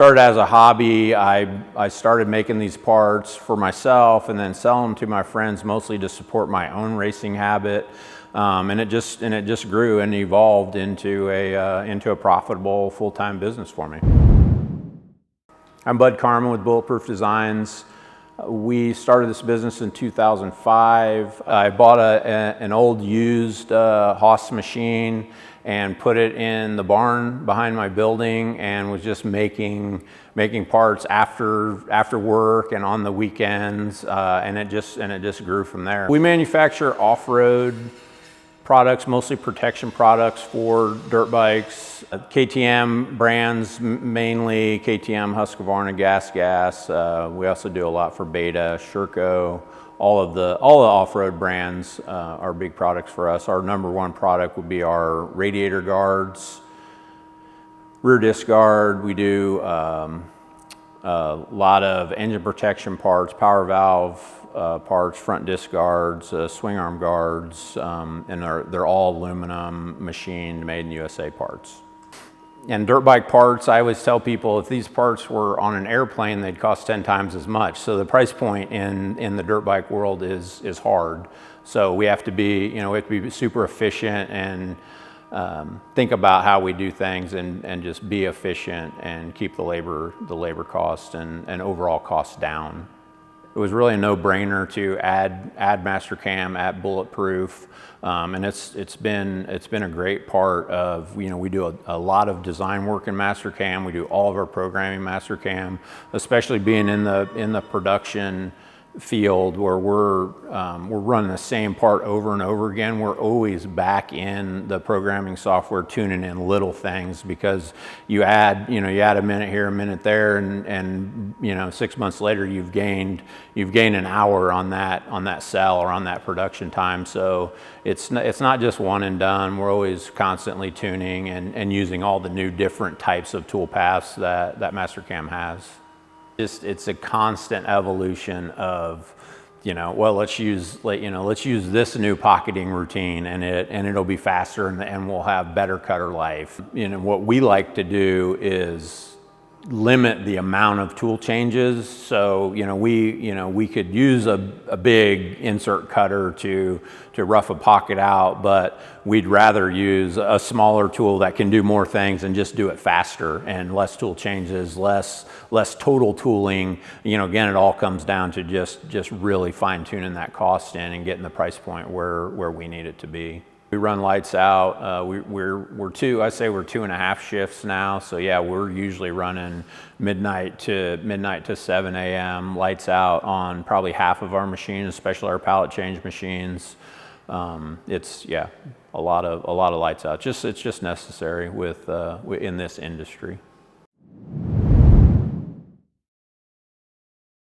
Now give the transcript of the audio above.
Started as a hobby. I started making these parts for myself and then selling them to my friends, mostly to support my own racing habit. And it just grew and evolved into a profitable full-time business for me. I'm Bud Carmen with Bulletproof Designs. We started this business in 2005. I bought an old used Haas machine and put it in the barn behind my building and was just making parts after work and on the weekends, and it just grew from there. We manufacture off-road products, mostly protection products for dirt bikes. KTM brands, mainly KTM, Husqvarna, Gas. We also do a lot for Beta, Sherco. All the off-road brands are big products for us. Our number one product would be our radiator guards, rear disc guard. We do a lot of engine protection parts, power valve parts, front disc guards, swing arm guards, and they're all aluminum machined, made in USA parts. And dirt bike parts, I always tell people if these parts were on an airplane, they'd cost 10 times as much. So the price point in the dirt bike world is hard. So we have to be, super efficient and think about how we do things and just be efficient and keep the labor cost and overall costs down. It was really a no-brainer to add Mastercam at Bulletproof, and it's been a great part of, we do a lot of design work in Mastercam. We do all of our programming in Mastercam, especially being in the production field where we're running the same part over and over again. We're always back in the programming software tuning in little things, because you add a minute here, a minute there, and 6 months later you've gained an hour on that cell or on that production time. So it's not just one and done. We're always constantly tuning and using all the new different types of tool paths that Mastercam has. It's a constant evolution of, well, let's use this new pocketing routine and it'll be faster and we'll have better cutter life. What we like to do is limit the amount of tool changes. So we could use a big insert cutter to rough a pocket out, but we'd rather use a smaller tool that can do more things and just do it faster, and less tool changes, less total tooling. Again, it all comes down to just really fine tuning that cost in and getting the price point where we need it to be. We run lights out. We're 2.5 shifts now. So yeah, we're usually running midnight to 7 a.m. lights out on probably half of our machines, especially our pallet change machines. It's a lot of lights out. It's just necessary in this industry.